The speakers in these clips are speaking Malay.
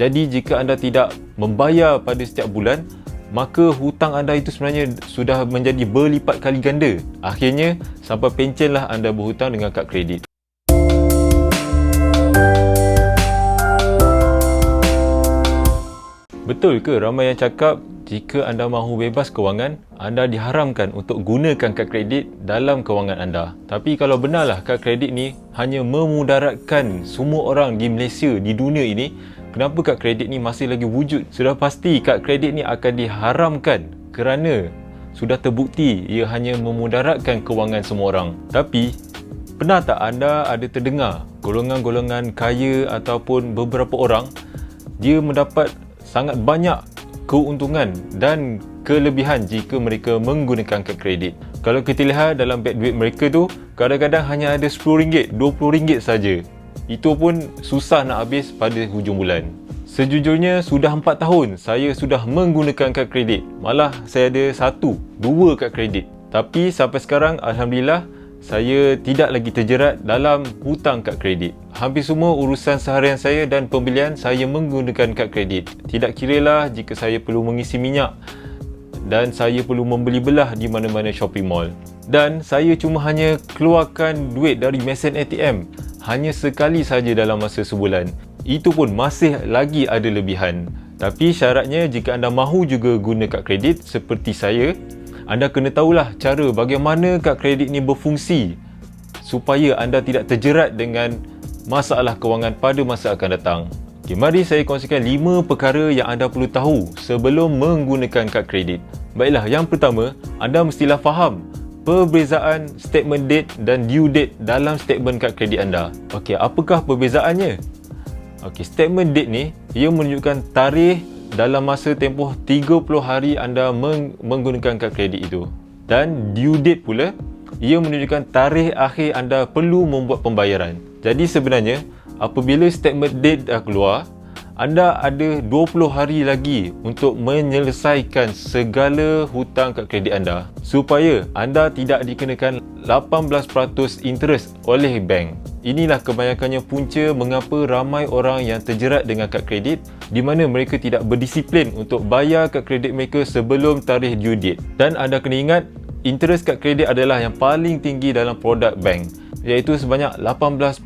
Jadi jika anda tidak membayar pada setiap bulan, maka hutang anda itu sebenarnya sudah menjadi berlipat kali ganda. Akhirnya sampai pencenlah anda berhutang dengan kad kredit. Betul ke ramai yang cakap jika anda mahu bebas kewangan, anda diharamkan untuk gunakan kad kredit dalam kewangan anda? Tapi kalau benarlah kad kredit ni hanya memudaratkan semua orang di Malaysia, di dunia ini, kenapa kad kredit ni masih lagi wujud? Sudah pasti kad kredit ni akan diharamkan kerana sudah terbukti ia hanya memudaratkan kewangan semua orang. Tapi pernah tak anda ada terdengar golongan-golongan kaya ataupun beberapa orang dia mendapat sangat banyak keuntungan dan kelebihan jika mereka menggunakan kad kredit? Kalau kita lihat dalam beg duit mereka tu, kadang-kadang hanya ada RM10, RM20 saja. Itu pun susah nak habis pada hujung bulan. Sejujurnya sudah 4 tahun saya sudah menggunakan kad kredit. Malah saya ada 2 kad kredit. Tapi sampai sekarang alhamdulillah saya tidak lagi terjerat dalam hutang kad kredit. Hampir semua urusan seharian saya dan pembelian saya menggunakan kad kredit. Tidak kiralah jika saya perlu mengisi minyak dan saya perlu membeli belah di mana-mana shopping mall. Dan saya cuma hanya keluarkan duit dari mesin ATM hanya sekali saja dalam masa sebulan. Itu pun masih lagi ada lebihan. Tapi syaratnya jika anda mahu juga guna kad kredit seperti saya, anda kena tahulah cara bagaimana kad kredit ni berfungsi supaya anda tidak terjerat dengan masalah kewangan pada masa akan datang. Okay, mari saya kongsikan 5 perkara yang anda perlu tahu sebelum menggunakan kad kredit. Baiklah, yang pertama, anda mestilah faham perbezaan statement date dan due date dalam statement kad kredit anda. Okey, apakah perbezaannya? Okey, statement date ni ia menunjukkan tarikh dalam masa tempoh 30 hari anda menggunakan kad kredit itu. Dan due date pula, ia menunjukkan tarikh akhir anda perlu membuat pembayaran. Jadi sebenarnya, apabila statement date dah keluar, anda ada 20 hari lagi untuk menyelesaikan segala hutang kad kredit anda supaya anda tidak dikenakan 18% interest oleh bank. Inilah kebanyakannya punca mengapa ramai orang yang terjerat dengan kad kredit di mana mereka tidak berdisiplin untuk bayar kad kredit mereka sebelum tarikh due date. Dan anda kena ingat, interest kad kredit adalah yang paling tinggi dalam produk bank, iaitu sebanyak 18%.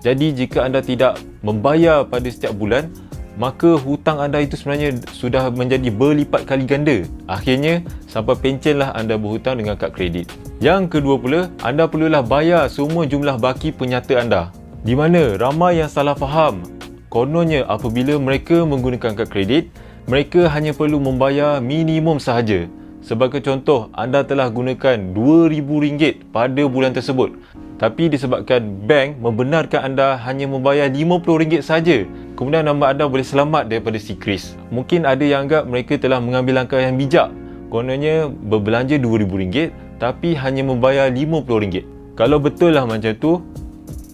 Jadi jika anda tidak membayar pada setiap bulan, maka hutang anda itu sebenarnya sudah menjadi berlipat kali ganda. Akhirnya sampai pencenlah anda berhutang dengan kad kredit. Yang kedua pula, anda perlulah bayar semua jumlah baki penyata anda. Di mana ramai yang salah faham. Kononnya apabila mereka menggunakan kad kredit, mereka hanya perlu membayar minimum sahaja. Sebagai contoh, anda telah gunakan RM2,000 pada bulan tersebut. Tapi disebabkan bank membenarkan anda hanya membayar RM50 saja, kemudian nama anda boleh selamat daripada si kris. Mungkin ada yang anggap mereka telah mengambil langkah yang bijak. Kononnya berbelanja RM2,000 tapi hanya membayar RM50. Kalau betul lah macam tu,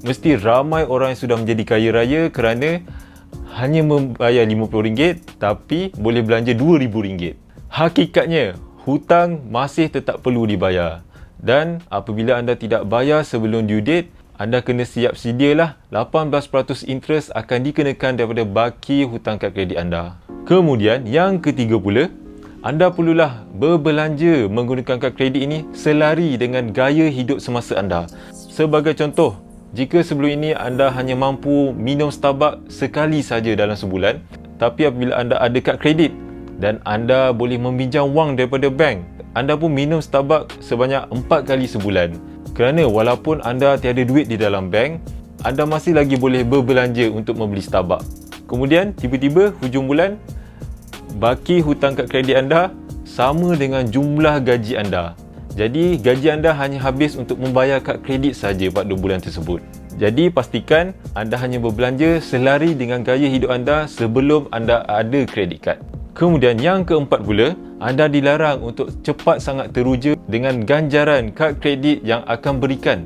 mesti ramai orang yang sudah menjadi kaya raya kerana hanya membayar RM50 tapi boleh belanja RM2,000. Hakikatnya, hutang masih tetap perlu dibayar. Dan apabila anda tidak bayar sebelum due date, anda kena siap sedialah 18% interest akan dikenakan daripada baki hutang kad kredit anda. Kemudian yang ketiga pula, anda perlulah berbelanja menggunakan kad kredit ini selari dengan gaya hidup semasa anda. Sebagai contoh, jika sebelum ini anda hanya mampu minum Starbucks sekali saja dalam sebulan, tapi apabila anda ada kad kredit dan anda boleh meminjam wang daripada bank, anda pun minum Starbucks sebanyak 4 kali sebulan. Kerana walaupun anda tiada duit di dalam bank, anda masih lagi boleh berbelanja untuk membeli Starbucks. Kemudian tiba-tiba hujung bulan, baki hutang kad kredit anda sama dengan jumlah gaji anda. Jadi gaji anda hanya habis untuk membayar kad kredit saja pada bulan tersebut. Jadi pastikan anda hanya berbelanja selari dengan gaya hidup anda sebelum anda ada kredit kad. Kemudian yang keempat pula, anda dilarang untuk cepat sangat teruja dengan ganjaran kad kredit yang akan berikan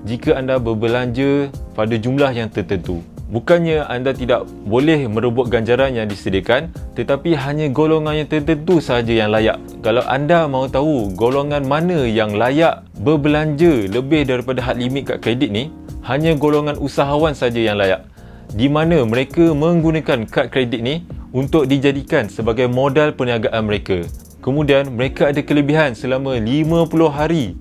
jika anda berbelanja pada jumlah yang tertentu. Bukannya anda tidak boleh merebut ganjaran yang disediakan, tetapi hanya golongan yang tertentu sahaja yang layak. Kalau anda mahu tahu golongan mana yang layak berbelanja lebih daripada had limit kad kredit ni, hanya golongan usahawan saja yang layak. di mana mereka menggunakan kad kredit ni untuk dijadikan sebagai modal perniagaan mereka. Kemudian mereka ada kelebihan selama 50 hari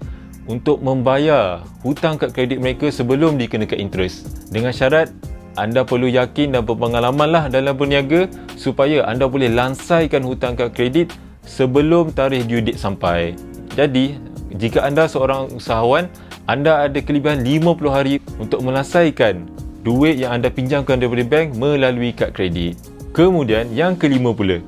untuk membayar hutang kad kredit mereka sebelum dikenakan interest. Dengan syarat anda perlu yakin dan berpengalaman lah dalam berniaga supaya anda boleh lansaikan hutang kad kredit sebelum tarikh due date sampai. Jadi, jika anda seorang usahawan, anda ada kelebihan 50 hari untuk melansaikan duit yang anda pinjamkan daripada bank melalui kad kredit. Kemudian yang kelima pula,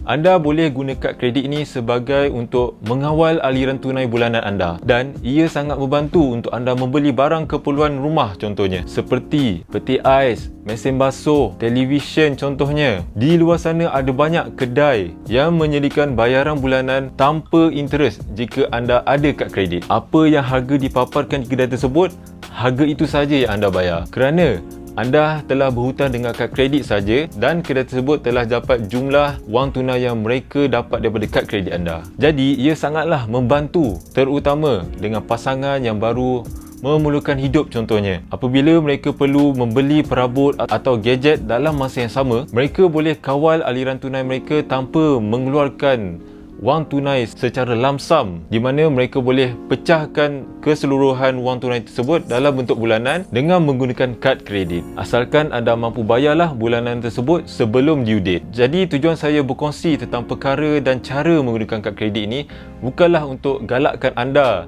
anda boleh guna kad kredit ini sebagai untuk mengawal aliran tunai bulanan anda, dan ia sangat membantu untuk anda membeli barang keperluan rumah contohnya seperti peti ais, mesin basuh, televisyen contohnya. Di luar sana ada banyak kedai yang menyediakan bayaran bulanan tanpa interest jika anda ada kad kredit. Apa yang harga dipaparkan di kedai tersebut, harga itu saja yang anda bayar, kerana anda telah berhutang dengan kad kredit saja dan kedai tersebut telah dapat jumlah wang tunai yang mereka dapat daripada kad kredit anda. Jadi ia sangatlah membantu, terutama dengan pasangan yang baru memulakan hidup contohnya. Apabila mereka perlu membeli perabot atau gadget dalam masa yang sama, mereka boleh kawal aliran tunai mereka tanpa mengeluarkan wang tunai secara lump sum, di mana mereka boleh pecahkan keseluruhan wang tunai tersebut dalam bentuk bulanan dengan menggunakan kad kredit, asalkan anda mampu bayarlah bulanan tersebut sebelum due date. Jadi tujuan saya berkongsi tentang perkara dan cara menggunakan kad kredit ini bukanlah untuk galakkan anda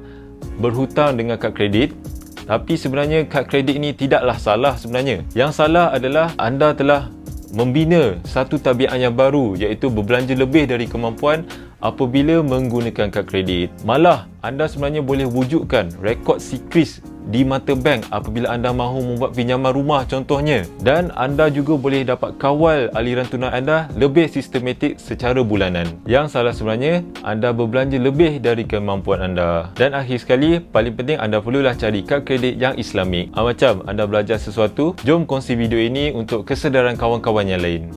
berhutang dengan kad kredit, tapi sebenarnya kad kredit ini tidaklah salah sebenarnya. Yang salah adalah anda telah membina satu tabiat yang baru, iaitu berbelanja lebih dari kemampuan apabila menggunakan kad kredit. Malah anda sebenarnya boleh wujudkan rekod sikris di mata bank apabila anda mahu membuat pinjaman rumah contohnya, dan anda juga boleh dapat kawal aliran tunai anda lebih sistematik secara bulanan. Yang salah sebenarnya anda berbelanja lebih dari kemampuan anda. Dan akhir sekali, paling penting anda perlulah cari kad kredit yang Islamik. Macam anda belajar sesuatu, jom kongsi video ini untuk kesedaran kawan-kawan yang lain.